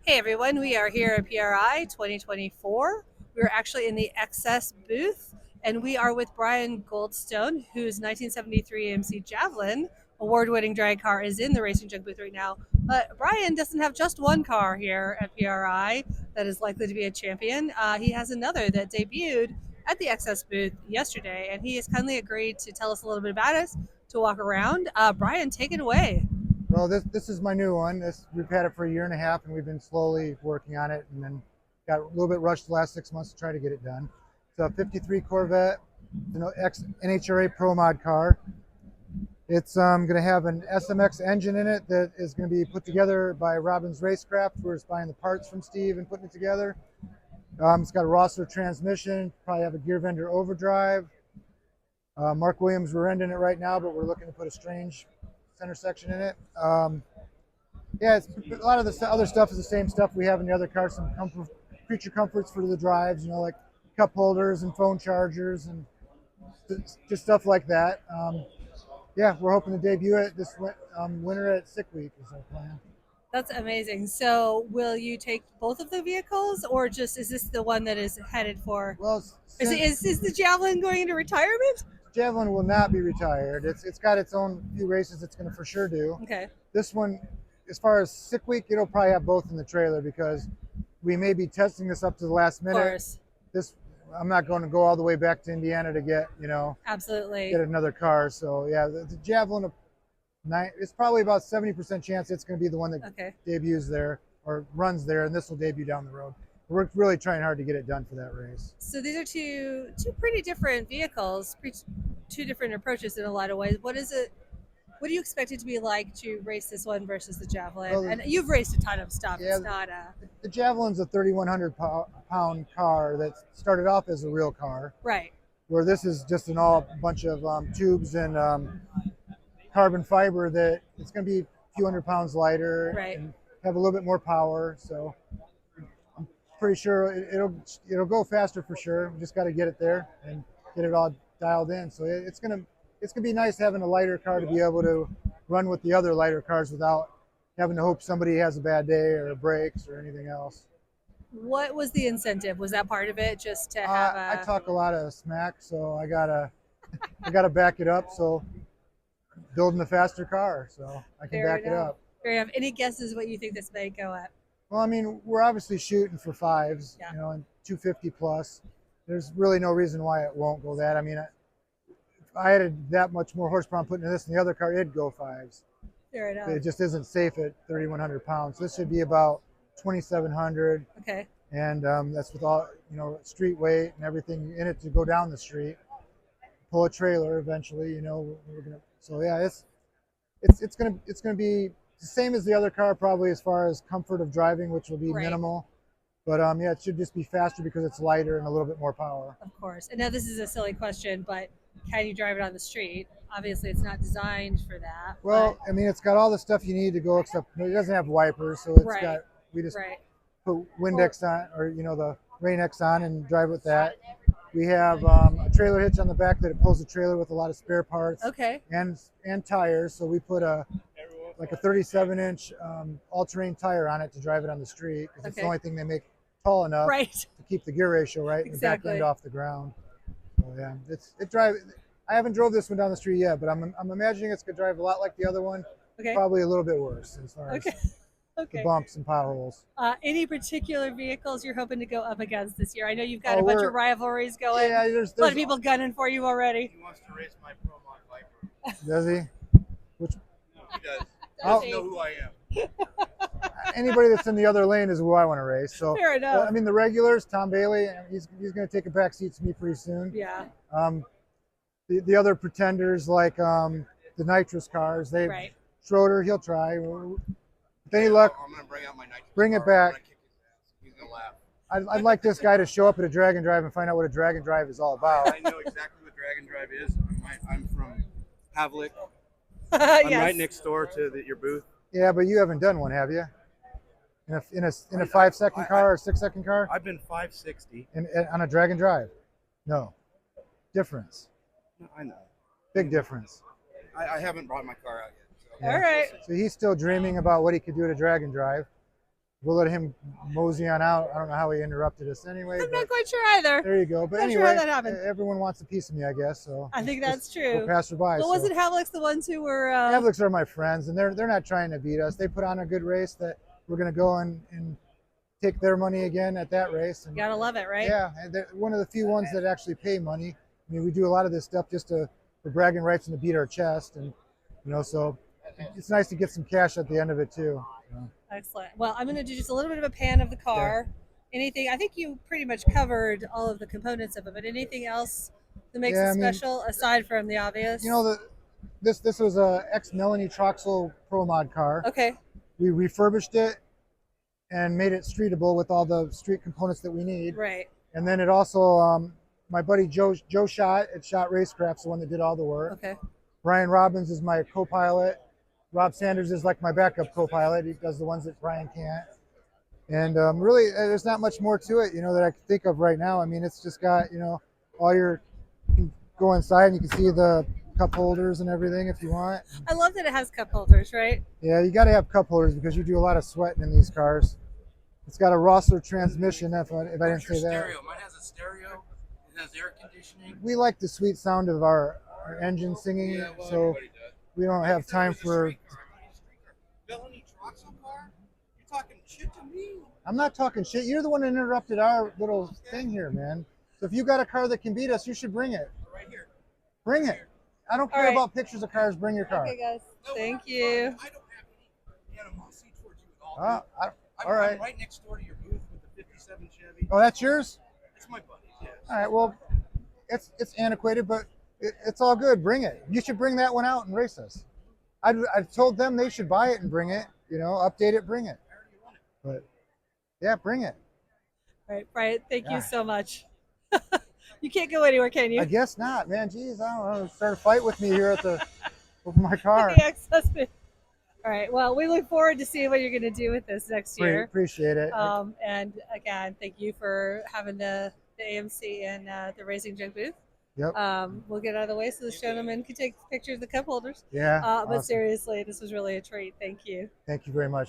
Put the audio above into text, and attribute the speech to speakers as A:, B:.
A: Hey everyone, we are here at PRI 2024. We're actually in the XS booth and we are with Brian Goldstone, whose 1973 AMC Javelin award-winning drag car is in the RacingJunk booth right now. But Brian doesn't have just one car here at PRI that is likely to be a champion. He has another that debuted at the XS booth yesterday, and he has kindly agreed to tell us a little bit about it, to walk around. Brian, take it away.
B: Well, this is my new one. We've had it for a year and a half, and we've been slowly working on it, and then got a little bit rushed the last 6 months to try to get it done. It's a '53 Corvette, NHRA Pro Mod Car. It's going to have an SMX engine in it that is going to be put together by Robbins Racecraft. We're just buying the parts from Steve and putting it together. It's got a Rosser transmission, probably have a gear vendor overdrive. Mark Williams rear ending it right now, but we're looking to put a strange center section in it. Yeah, a lot of the other stuff is the same stuff we have in the other cars. Some creature comforts for the drives, like cup holders and phone chargers and just stuff like that. Yeah, we're hoping to debut it this winter at Sick Week is our plan.
A: That's amazing. So, will you take both of the vehicles, or just is this the one that is headed for?
B: Well,
A: is the Javelin going into retirement?
B: Javelin will not be retired. It's got its own few races it's going to for sure do.
A: Okay.
B: This one, as far as Sick Week, it'll probably have both in the trailer because we may be testing this up to the last minute.
A: Of course.
B: I'm not going to go all the way back to Indiana to get
A: Absolutely
B: get another car. So yeah, the Javelin, it's probably about 70% chance it's going to be the one that debuts there or runs there, and this will debut down the road. We're really trying hard to get it done for that race.
A: So these are two pretty different vehicles, two different approaches in a lot of ways. What do you expect it to be like to race this one versus the Javelin? Well, and you've raced a ton of stuff.
B: Yeah,
A: it's not
B: the Javelin's a 3,100 pound car that started off as a real car.
A: Right.
B: Where this is just a bunch of tubes and carbon fiber that it's going to be a few hundred pounds lighter.
A: Right.
B: And have a little bit more power. So I'm pretty sure it'll go faster for sure. We just got to get it there and get it all dialed in. So it's gonna be nice having a lighter car to be able to run with the other lighter cars without having to hope somebody has a bad day or breaks or anything else.
A: What was the incentive? Was that part of it, just to have
B: I talk a lot of smack, so I gotta back it up. So building a faster car, so I can back it up.
A: Fair enough. Any guesses what you think this may go at?
B: Well, I mean, we're obviously shooting for fives, and 250 plus. There's really no reason why it won't go that. I mean, if I had that much more horsepower putting in this in the other car, it'd go fives.
A: Fair enough.
B: But it just isn't safe at 3,100 pounds. This should be about 2,700.
A: Okay.
B: And that's with all street weight and everything in it to go down the street. Pull a trailer eventually. So yeah, it's gonna be the same as the other car probably as far as comfort of driving, which will be minimal. But yeah, it should just be faster because it's lighter and a little bit more power.
A: Of course. And now this is a silly question, but can you drive it on the street? Obviously, it's not designed for that.
B: Well, I mean, it's got all the stuff you need to go, except it doesn't have wipers, so it's got. We just put Windex on, or the Rain-X on, and drive with that. We have a trailer hitch on the back that it pulls the trailer with a lot of spare parts.
A: Okay.
B: And tires, so we put a 37-inch all-terrain tire on it to drive it on the street because it's the only thing they make tall enough to keep the gear ratio right and the back end off the ground. So yeah, it drives. I haven't drove this one down the street yet, but I'm imagining it's gonna drive a lot like the other one.
A: Okay.
B: Probably a little bit worse as far as the bumps and potholes.
A: Any particular vehicles you're hoping to go up against this year? I know you've got a bunch of rivalries going.
B: Yeah, there's
A: a lot of people gunning for you already.
C: He wants to race my Pro Mod Viper.
B: Does he?
C: He does. He doesn't know who I am.
B: Anybody that's in the other lane is who I want to race. So
A: fair enough.
B: I mean, the regulars, Tom Bailey, he's going to take a back seat to me pretty soon.
A: Yeah.
B: The other pretenders like the nitrous cars, Schroeder, he'll try. With any luck,
C: I'm going to bring out my nitrous
B: bring
C: car.
B: it back.
C: I'm gonna kick his ass. He's going to laugh.
B: I'd like this guy to show up at a drag and drive and find out what a drag and drive is all about.
C: I know exactly what drag and drive is. I'm from Havlik. I'm right next door to your booth.
B: Yeah, but you haven't done one, have you? In a 5-second car or 6-second car?
C: I've been 560.
B: On a drag and drive? No. Difference.
C: I know.
B: Big difference.
C: I haven't brought my car out yet.
A: So. All right.
B: So he's still dreaming about what he could do to drag and drive. we'll let him mosey on out. I don't know how he interrupted us anyway.
A: I'm
B: but
A: not quite sure either.
B: there you go. But
A: Not sure
B: anyway,
A: how that happened.
B: everyone wants a piece of me, I guess. So
A: I think that's true.
B: We'll pass her by.
A: Well, wasn't Havlicks the ones who were?
B: Havlicks are my friends, and they're not trying to beat us. They put on a good race that we're going to go and take their money again at that race. And,
A: gotta love it, right?
B: Yeah, and they're one of the few ones that actually pay money. I mean, we do a lot of this stuff just for bragging rights and to beat our chest, and so it's nice to get some cash at the end of it too. So.
A: Excellent. Well, I'm going to do just a little bit of a pan of the car. Yeah. Anything? I think you pretty much covered all of the components of it, but anything else that makes it special aside from the obvious?
B: This was a ex-Melanie Troxel Pro Mod car.
A: Okay.
B: We refurbished it and made it streetable with all the street components that we need.
A: Right.
B: And then it also, my buddy Joe Schott at Schott Racecraft's the one that did all the work.
A: Okay.
B: Brian Robbins is my co-pilot. Rob Sanders is like my backup co-pilot. He does the ones that Brian can't. And really, there's not much more to it, that I can think of right now. I mean, it's just got, all you can go inside and you can see the cup holders and everything if you want.
A: I love that it has cup holders, right?
B: Yeah, you got to have cup holders because you do a lot of sweating in these cars. It's got a Rossler transmission, if I didn't say that.
C: Stereo. Mine has a stereo. It has air conditioning.
B: We like the sweet sound of our engine singing, so we don't have time for...
C: Melanie Troxel car? You're talking shit to me.
B: I'm not talking shit. You're the one that interrupted our little thing here, man. So if you got a car that can beat us, you should bring it.
C: Right here.
B: Bring it. I don't care about pictures of cars. Bring your car.
A: Okay, guys. Thank you.
C: I don't have any animosity towards you at all.
B: All right.
C: I'm right next door to your booth with the 57 Chevy.
B: Oh, that's yours?
C: It's my buddy's, yes.
B: All right, well, it's antiquated, but it's all good. Bring it. You should bring that one out and race us. I've told them they should buy it and bring it, update it, bring it. But, yeah, bring it.
A: All right, Bryant, thank you so much. You can't go anywhere, can you?
B: I guess not, man. Jeez, I don't know. Start a fight with me here at with my car.
A: The ex-husband. All right. Well, we look forward to seeing what you're going to do with this next year.
B: Appreciate it.
A: And again, thank you for having the AMC in the RacingJunk booth.
B: Yep.
A: We'll get out of the way so this gentleman can take pictures of the cup holders.
B: Yeah.
A: But seriously, this was really a treat. Thank you.
B: Thank you very much.